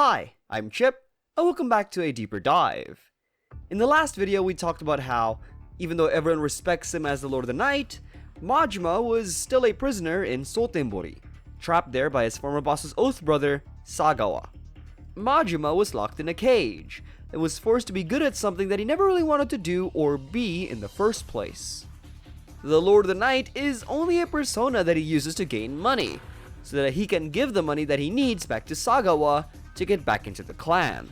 Hi, I'm Chip, and welcome back to a deeper dive. In the last video, we talked about how, even though everyone respects him as the Lord of the Night, Majima was still a prisoner in Sotenbori, trapped there by his former boss's oath brother, Sagawa. Majima was locked in a cage, and was forced to be good at something that he never really wanted to do or be in the first place. The Lord of the Night is only a persona that he uses to gain money, so that he can give the money that he needs back to Sagawa to get back into the clan.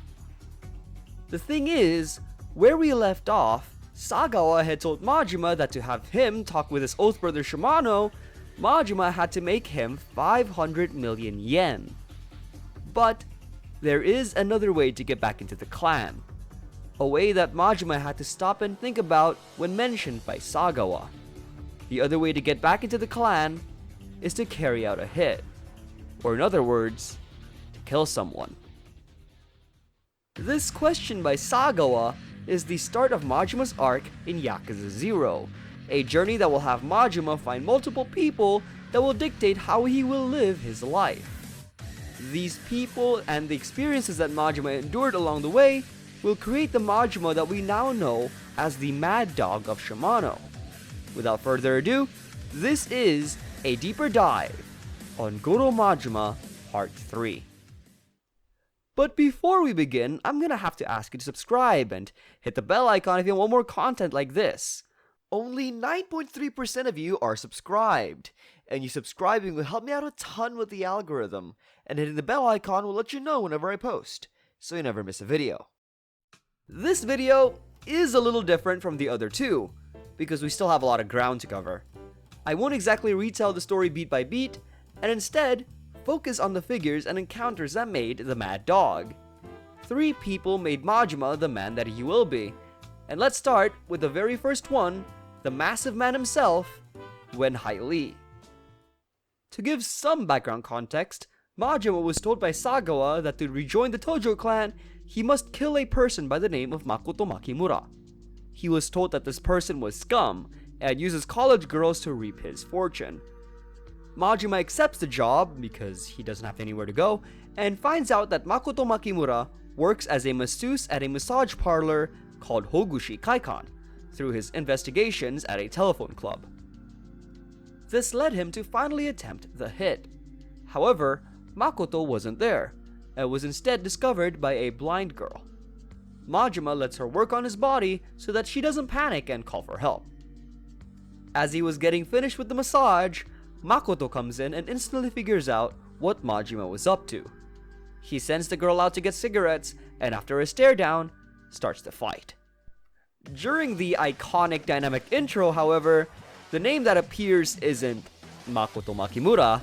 The thing is, where we left off, Sagawa had told Majima that to have him talk with his oath brother Shimano, Majima had to make him 500 million yen. But there is another way to get back into the clan, a way that Majima had to stop and think about when mentioned by Sagawa. The other way to get back into the clan is to carry out a hit, or in other words, to kill someone. This question by Sagawa is the start of Majima's arc in Yakuza 0, a journey that will have Majima find multiple people that will dictate how he will live his life. These people and the experiences that Majima endured along the way will create the Majima that we now know as the Mad Dog of Shimano. Without further ado, this is a deeper dive on Goro Majima Part 3. But before we begin, I'm gonna have to ask you to subscribe and hit the bell icon if you want more content like this. Only 9.3% of you are subscribed, and you subscribing will help me out a ton with the algorithm, and hitting the bell icon will let you know whenever I post, so you never miss a video. This video is a little different from the other two, because we still have a lot of ground to cover. I won't exactly retell the story beat by beat, and instead, focus on the figures and encounters that made the Mad Dog. 3 people made Majima the man that he will be, and let's start with the very first one, the massive man himself, Wen Hai Lee. To give some background context, Majima was told by Sagawa that to rejoin the Tojo clan, he must kill a person by the name of Makoto Makimura. He was told that this person was scum, and uses college girls to reap his fortune. Majima accepts the job, because he doesn't have anywhere to go, and finds out that Makoto Makimura works as a masseuse at a massage parlor called Hogushi Kaikan, through his investigations at a telephone club. This led him to finally attempt the hit. However, Makoto wasn't there, and was instead discovered by a blind girl. Majima lets her work on his body so that she doesn't panic and call for help. As he was getting finished with the massage, Makoto comes in and instantly figures out what Majima was up to. He sends the girl out to get cigarettes, and after a stare down, starts the fight. During the iconic dynamic intro, however, the name that appears isn't Makoto Makimura,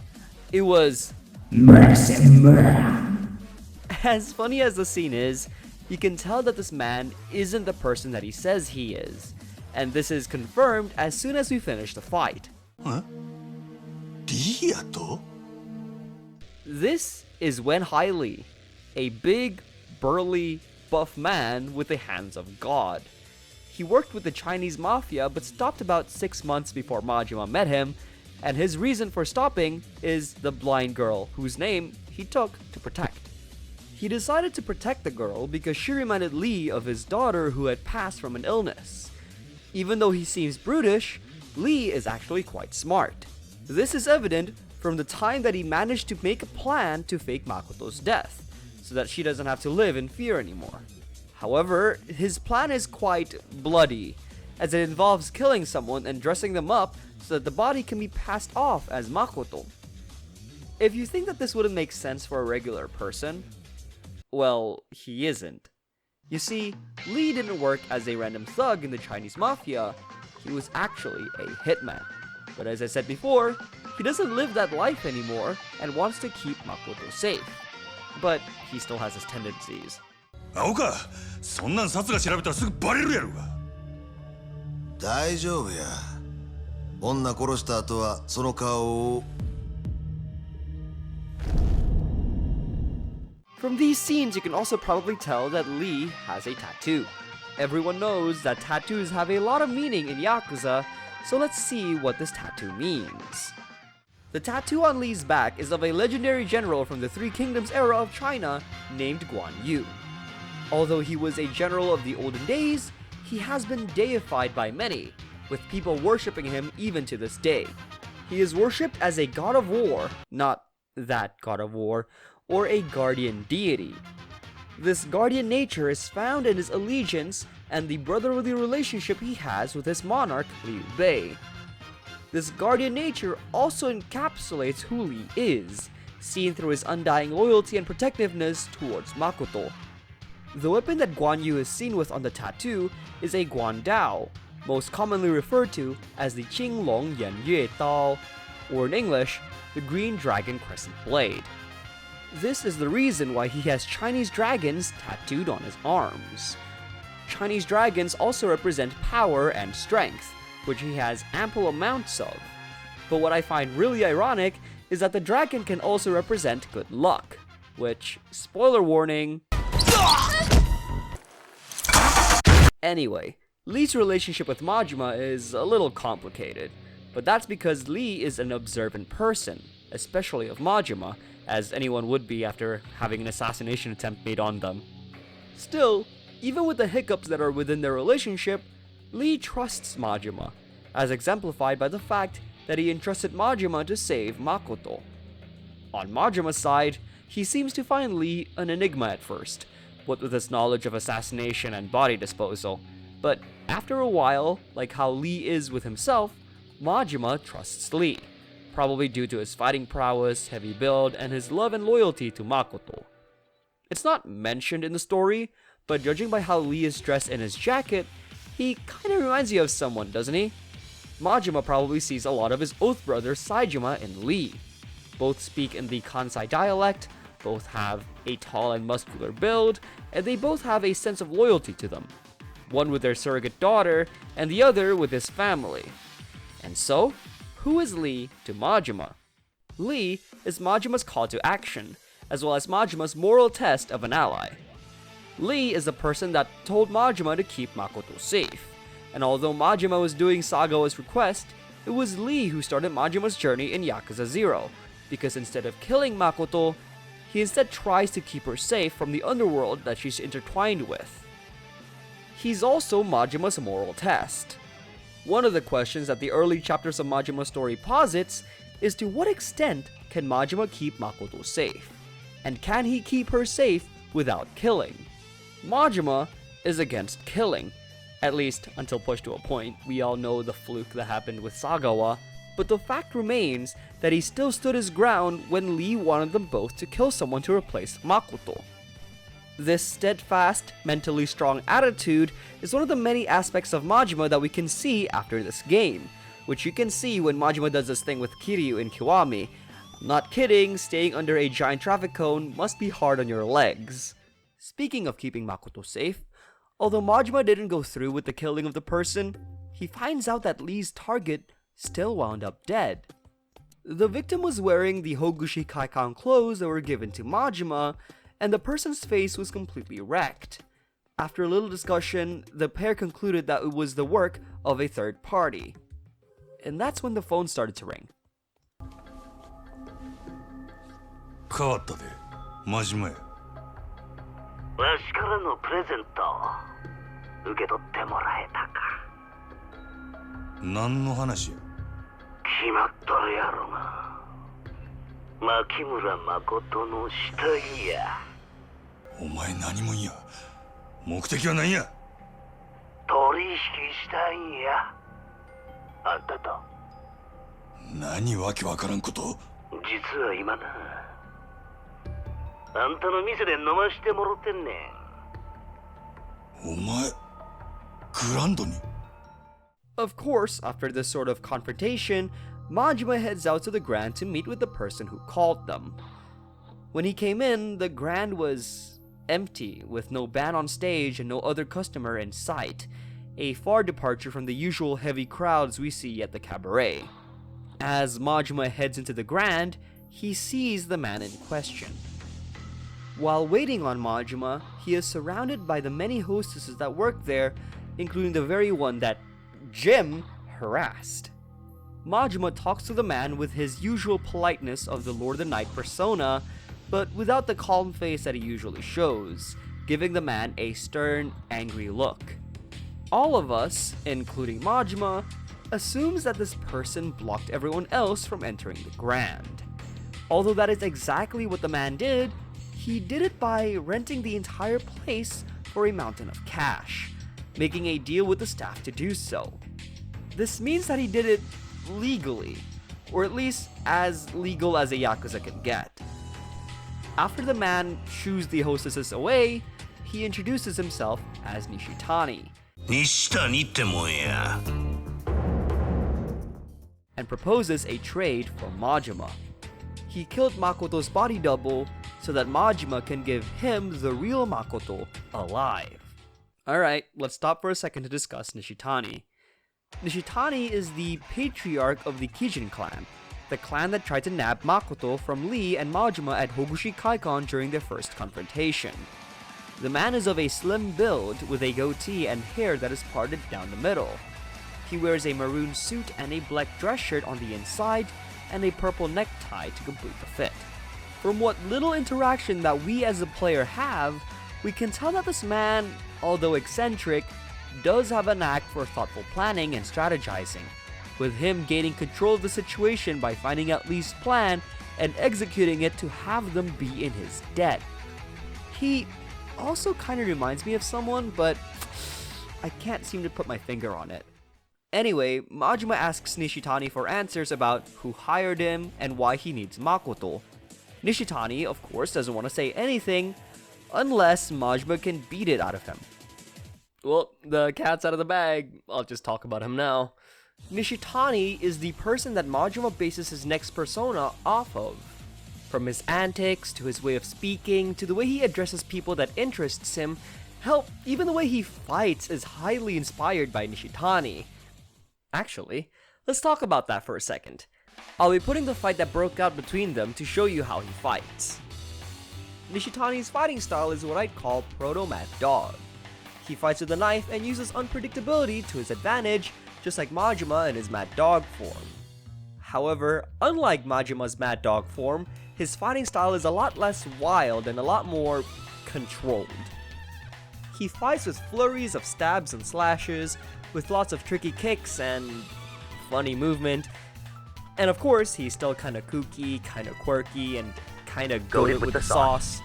it was Mercy. As funny as the scene is, you can tell that this man isn't the person that he says he is, and this is confirmed as soon as we finish the fight. Huh? This is Wen Hai Lee, a big, burly, buff man with the hands of God. He worked with the Chinese mafia but stopped about 6 months before Majima met him, and his reason for stopping is the blind girl whose name he took to protect. He decided to protect the girl because she reminded Lee of his daughter who had passed from an illness. Even though he seems brutish, Lee is actually quite smart. This is evident from the time that he managed to make a plan to fake Makoto's death, so that she doesn't have to live in fear anymore. However, his plan is quite bloody, as it involves killing someone and dressing them up so that the body can be passed off as Makoto. If you think that this wouldn't make sense for a regular person, well, he isn't. You see, Lee didn't work as a random thug in the Chinese mafia, he was actually a hitman. But as I said before, he doesn't live that life anymore and wants to keep Makoto safe. But he still has his tendencies. 青か、そんなん殺が調べたらすぐバレるやろが。大丈夫や。女殺した後はその顔を。From these scenes, you can also probably tell that Lee has a tattoo. Everyone knows that tattoos have a lot of meaning in Yakuza, so let's see what this tattoo means. The tattoo on Lee's back is of a legendary general from the Three Kingdoms era of China named Guan Yu. Although he was a general of the olden days, he has been deified by many, with people worshipping him even to this day. He is worshipped as a god of war, not that god of war, or a guardian deity. This guardian nature is found in his allegiance and the brotherly relationship he has with his monarch, Liu Bei. This guardian nature also encapsulates who Lee is, seen through his undying loyalty and protectiveness towards Makoto. The weapon that Guan Yu is seen with on the tattoo is a Guan Dao, most commonly referred to as the Qing Long Yan Yue Dao, or in English, the Green Dragon Crescent Blade. This is the reason why he has Chinese dragons tattooed on his arms. Chinese dragons also represent power and strength, which he has ample amounts of. But what I find really ironic is that the dragon can also represent good luck, which, spoiler warning... Anyway, Lee's relationship with Majima is a little complicated, but that's because Lee is an observant person, especially of Majima, as anyone would be after having an assassination attempt made on them. Still, even with the hiccups that are within their relationship, Lee trusts Majima, as exemplified by the fact that he entrusted Majima to save Makoto. On Majima's side, he seems to find Lee an enigma at first, what with his knowledge of assassination and body disposal, but after a while, like how Lee is with himself, Majima trusts Lee, probably due to his fighting prowess, heavy build, and his love and loyalty to Makoto. It's not mentioned in the story, but judging by how Lee is dressed in his jacket, he kinda reminds you of someone, doesn't he? Majima probably sees a lot of his oath brother Saejima in Lee. Both speak in the Kansai dialect, both have a tall and muscular build, and they both have a sense of loyalty to them. One with their surrogate daughter, and the other with his family. And so, who is Lee to Majima? Lee is Majima's call to action, as well as Majima's moral test of an ally. Lee is the person that told Majima to keep Makoto safe, and although Majima was doing Sagawa's request, it was Lee who started Majima's journey in Yakuza 0, because instead of killing Makoto, he instead tries to keep her safe from the underworld that she's intertwined with. He's also Majima's moral test. One of the questions that the early chapters of Majima's story posits is to what extent can Majima keep Makoto safe? And can he keep her safe without killing? Majima is against killing, at least until pushed to a point. We all know the fluke that happened with Sagawa, but the fact remains that he still stood his ground when Lee wanted them both to kill someone to replace Makoto. This steadfast, mentally strong attitude is one of the many aspects of Majima that we can see after this game, which you can see when Majima does this thing with Kiryu in Kiwami. I'm not kidding, staying under a giant traffic cone must be hard on your legs. Speaking of keeping Makoto safe, although Majima didn't go through with the killing of the person, he finds out that Lee's target still wound up dead. The victim was wearing the Hogushi Kaikan clothes that were given to Majima, and the person's face was completely wrecked. After a little discussion, the pair concluded that it was the work of a third party. And that's when the phone started to ring. 変わったで、真島や。わしからのプレゼント受け取ってもらえたか。何の話や。決まっとるやろが。牧村誠の死体や。お前何者や。目的は何や。取引したいんや。あんたと。何わけわからんこと。実は今な。あんたの店で飲ましてもろてんねん。お前、グランドに。Of course, after this sort of confrontation, Majima heads out to the Grand to meet with the person who called them. When he came in, the Grand was empty, with no band on stage and no other customer in sight, a far departure from the usual heavy crowds we see at the cabaret. As Majima heads into the Grand, he sees the man in question. While waiting on Majima, he is surrounded by the many hostesses that work there, including the very one that Jim harassed. Majima talks to the man with his usual politeness of the Lord of the Night persona, but without the calm face that he usually shows, giving the man a stern, angry look. All of us, including Majima, assumes that this person blocked everyone else from entering the Grand. Although that is exactly what the man did, he did it by renting the entire place for a mountain of cash, making a deal with the staff to do so. This means that he did it legally, or at least as legal as a Yakuza can get. After the man shoos the hostesses away, he introduces himself as Nishitani. Nishitani ってもんや。And proposes a trade for Majima. He killed Makoto's body double so that Majima can give him the real Makoto alive. Alright, let's stop for a second to discuss Nishitani. Nishitani is the patriarch of the Kijin clan, the clan that tried to nab Makoto from Lee and Majima at Hogushi Kaikon during their first confrontation. The man is of a slim build with a goatee and hair that is parted down the middle. He wears a maroon suit and a black dress shirt on the inside and a purple necktie to complete the fit. From what little interaction that we as a player have, we can tell that this man, although eccentric, does have a knack for thoughtful planning and strategizing, with him gaining control of the situation by finding out Lee's plan and executing it to have them be in his debt. He also kind of reminds me of someone, but I can't seem to put my finger on it. Anyway, Majima asks Nishitani for answers about who hired him and why he needs Makoto. Nishitani, of course, doesn't want to say anything unless Majima can beat it out of him. Well, the cat's out of the bag. I'll just talk about him now. Nishitani is the person that Majima bases his next persona off of. From his antics, to his way of speaking, to the way he addresses people that interests him, hell, even the way he fights is highly inspired by Nishitani. Actually, let's talk about that for a second. I'll be putting the fight that broke out between them to show you how he fights. Nishitani's fighting style is what I'd call proto-Mad Dog. He fights with a knife and uses unpredictability to his advantage, just like Majima in his Mad Dog form. However, unlike Majima's Mad Dog form, his fighting style is a lot less wild and a lot more controlled. He fights with flurries of stabs and slashes, with lots of tricky kicks and funny movement. And of course, he's still kinda kooky, kinda quirky, and kinda goated with the sauce.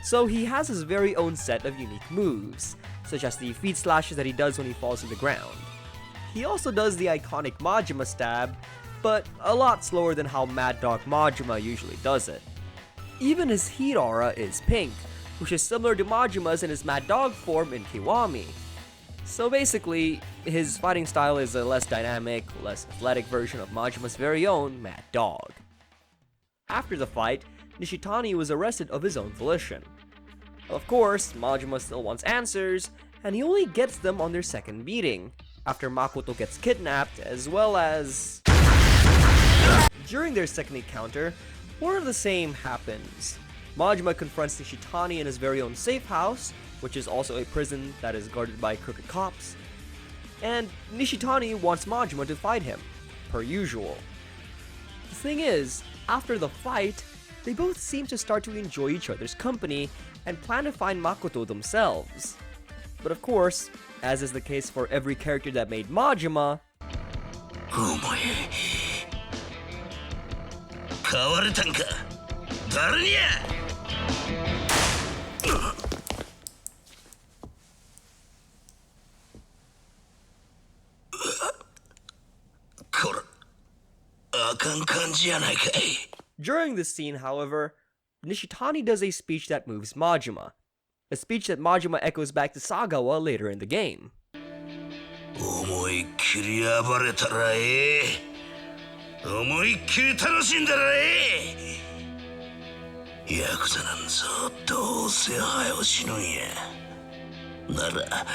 So he has his very own set of unique moves, such as the feet slashes that he does when he falls to the ground. He also does the iconic Majima stab, but a lot slower than how Mad Dog Majima usually does it. Even his heat aura is pink, which is similar to Majima's in his Mad Dog form in Kiwami. So basically, his fighting style is a less dynamic, less athletic version of Majima's very own Mad Dog. After the fight, Nishitani was arrested of his own volition. Of course, Majima still wants answers, and he only gets them on their second meeting, after Makoto gets kidnapped, as well as... During their second encounter, more of the same happens. Majima confronts Nishitani in his very own safe house, which is also a prison that is guarded by crooked cops, and Nishitani wants Majima to fight him, per usual. The thing is, after the fight, they both seem to start to enjoy each other's company and plan to find Makoto themselves. But of course, as is the case for every character that made Majima, 変われたんか誰にやこらあかん感じやないかい During this scene, however, Nishitani does a speech that moves Majima, a speech that Majima echoes back to Sagawa later in the game. 思いっきり暴れたらええ思いっきり楽しんだらええヤクザなんぞどうせ早死ぬんやなら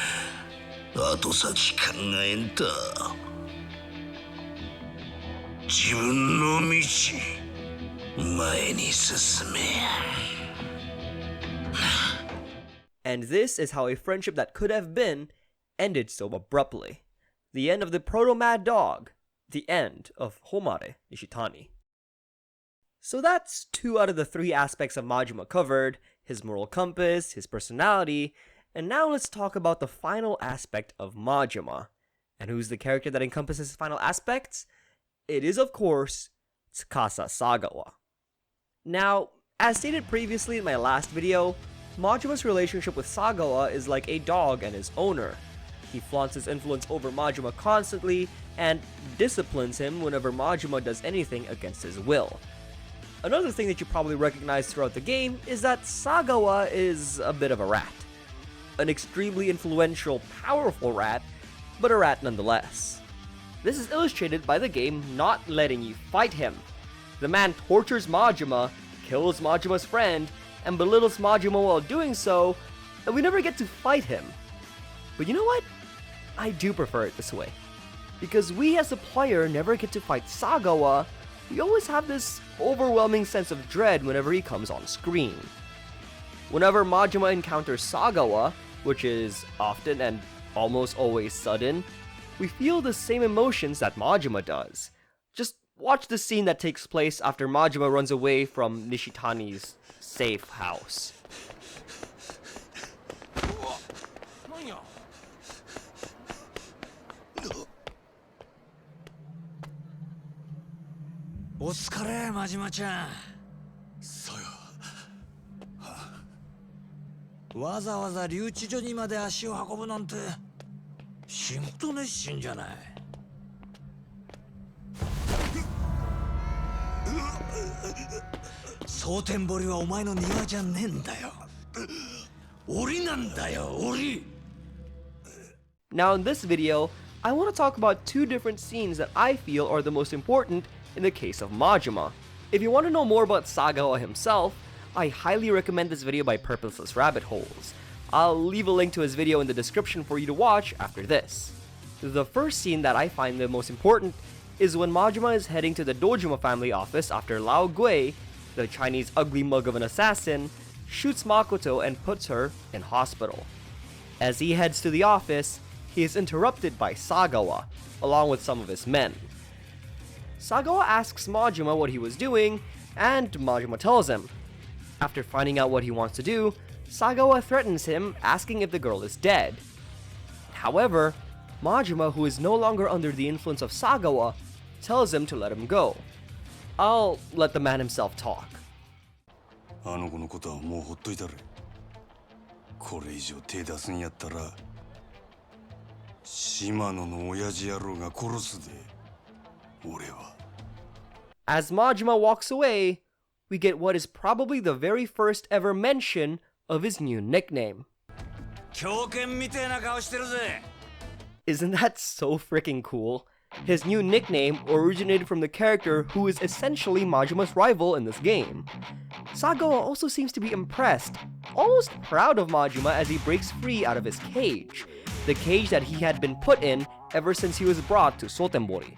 後先考えんと自分の道前に進め And this is how a friendship that could have been ended so abruptly. The end of the proto-Mad Dog, the end of Homare Nishitani. So that's 2 out of the 3 aspects of Majima covered: his moral compass, his personality, and now let's talk about the final aspect of Majima. And who's the character that encompasses his final aspects? It is, of course, Tsukasa Sagawa. Now, as stated previously in my last video, Majima's relationship with Sagawa is like a dog and his owner. He flaunts his influence over Majima constantly and disciplines him whenever Majima does anything against his will. Another thing that you probably recognize throughout the game is that Sagawa is a bit of a rat. An extremely influential, powerful rat, but a rat nonetheless. This is illustrated by the game not letting you fight him. The man tortures Majima, kills Majima's friend, and belittles Majima while doing so, and we never get to fight him. But you know what? I do prefer it this way. Because we as a player never get to fight Sagawa, we always have this overwhelming sense of dread whenever he comes on screen. Whenever Majima encounters Sagawa, which is often and almost always sudden, we feel the same emotions that Majima does. Just watch the scene that takes place after Majima runs away from Nishitani's safe house. お疲れ、真島ちゃん。さよ。わざわざ留置所にまで足を運ぶなんて仕事熱心じゃない。蒼天堀はお前の庭じゃねえんだよ。檻なんだよ、檻。 Now in this video, I want to talk about 2 different scenes that I feel are the most important in the case of Majima. If you want to know more about Sagawa himself, I highly recommend this video by Purposeless Rabbit Holes. I'll leave a link to his video in the description for you to watch after this. The first scene that I find the most important is when Majima is heading to the Dojima family office after Lao Gui, the Chinese ugly mug of an assassin, shoots Makoto and puts her in hospital. As he heads to the office, he is interrupted by Sagawa, along with some of his men. Sagawa asks Majima what he was doing, and Majima tells him. After finding out what he wants to do, Sagawa threatens him, asking if the girl is dead. However, Majima, who is no longer under the influence of Sagawa, tells him to let him go. I'll let the man himself talk. あの子のことはもうほっといたれ。これ以上手出すんやったら、島野の親父野郎が殺すで。俺は。As Majima walks away, we get what is probably the very first ever mention of his new nickname. 狂犬みてえな顔してるぜ。 Isn't that so freaking cool? His new nickname originated from the character who is essentially Majima's rival in this game. Sagawa also seems to be impressed, almost proud of Majima as he breaks free out of his cage, the cage that he had been put in ever since he was brought to Sotenbori.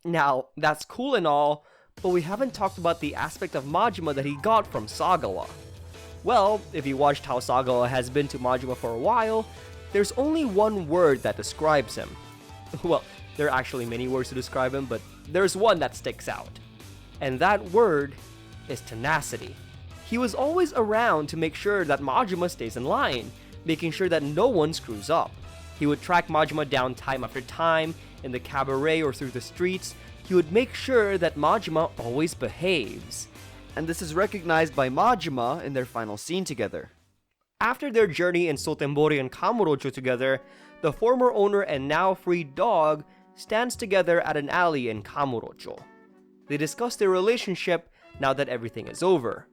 Now, that's cool and all, but we haven't talked about the aspect of Majima that he got from Sagawa. Well, if you watched how Sagawa has been to Majima for a while, there's only one word that describes him. Well, there are actually many words to describe him, but there's one that sticks out. And that word is tenacity. He was always around to make sure that Majima stays in line, making sure that no one screws up. He would track Majima down time after time, in the cabaret or through the streets. He would make sure that Majima always behaves. And this is recognized by Majima in their final scene together. After their journey in Sotenbori and Kamurocho together, the former owner and now freed dog stands together at an alley in Kamurocho. They discuss their relationship now that everything is over.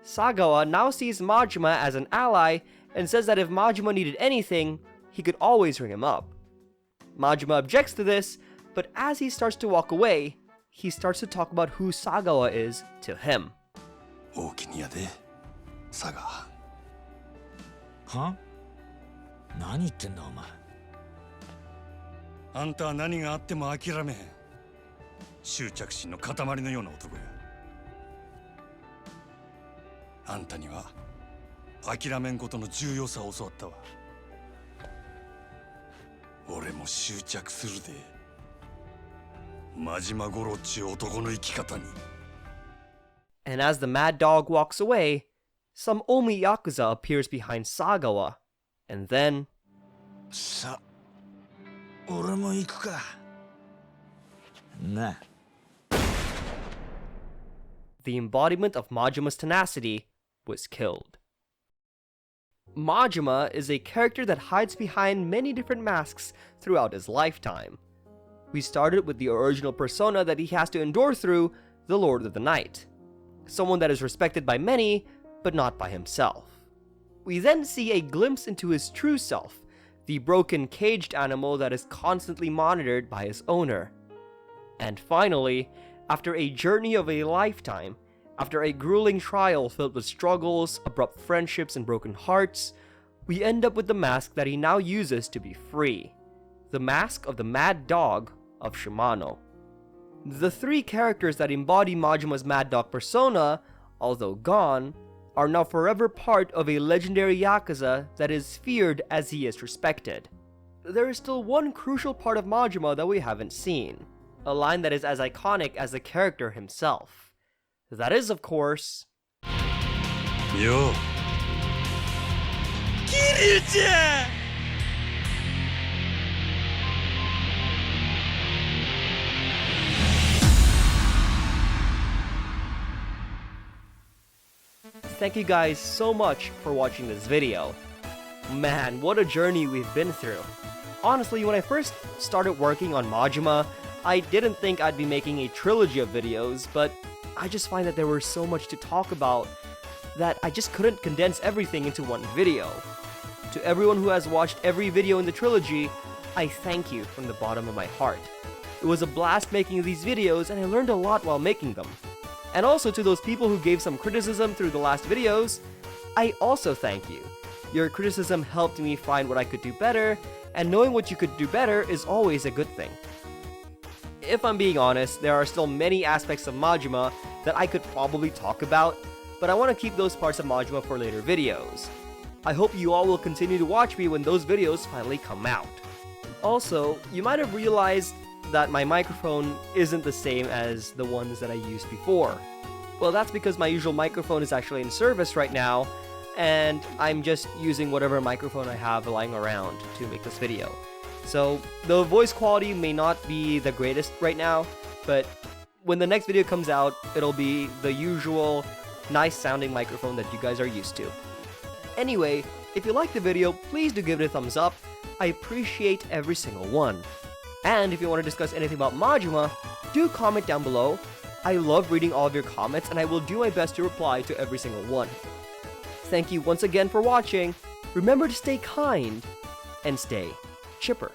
Sagawa now sees Majima as an ally and says that if Majima needed anything, he could always ring him up. Majima objects to this, but as he starts to walk away, he starts to talk about who Sagawa is to him. 大きにやで、佐賀。は？何言ってんだお前。あんたは何があっても諦めへん。執着心の塊のような男や。あんたには諦めんことの重要さを教わったわ。俺も執着するで。真島五郎っち男の生き方に。 And as the mad dog walks away, some Omi Yakuza appears behind Sagawa, and then... さ、俺も行くか。な。The embodiment of Majima's tenacity was killed. Majima is a character that hides behind many different masks throughout his lifetime. We started with the original persona that he has to endure through, the Lord of the Night. Someone that is respected by many, but not by himself. We then see a glimpse into his true self, the broken caged animal that is constantly monitored by his owner. And finally, after a journey of a lifetime, after a grueling trial filled with struggles, abrupt friendships, and broken hearts, we end up with the mask that he now uses to be free. The mask of the Mad Dog of Shimano. The three characters that embody Majima's Mad Dog persona, although gone, are now forever part of a legendary Yakuza that is feared as he is respected. There is still one crucial part of Majima that we haven't seen, a line that is as iconic as the character himself. That is, of course... よう。 Kiryu-chan! Thank you guys so much for watching this video. Man, what a journey we've been through. Honestly, when I first started working on Majima, I didn't think I'd be making a trilogy of videos, but I just find that there was so much to talk about that I just couldn't condense everything into one video. To everyone who has watched every video in the trilogy, I thank you from the bottom of my heart. It was a blast making these videos and I learned a lot while making them. And also to those people who gave some criticism through the last videos, I also thank you. Your criticism helped me find what I could do better, and knowing what you could do better is always a good thing. If I'm being honest, there are still many aspects of Majima that I could probably talk about, but I want to keep those parts of Majima for later videos. I hope you all will continue to watch me when those videos finally come out. Also, you might have realized that my microphone isn't the same as the ones that I used before. Well, that's because my usual microphone is actually in service right now, and I'm just using whatever microphone I have lying around to make this video. So, the voice quality may not be the greatest right now, but when the next video comes out, it'll be the usual nice sounding microphone that you guys are used to. Anyway, if you liked the video, please do give it a thumbs up. I appreciate every single one. And if you want to discuss anything about Majima, do comment down below. I love reading all of your comments and I will do my best to reply to every single one. Thank you once again for watching. Remember to stay kind and stay chipper.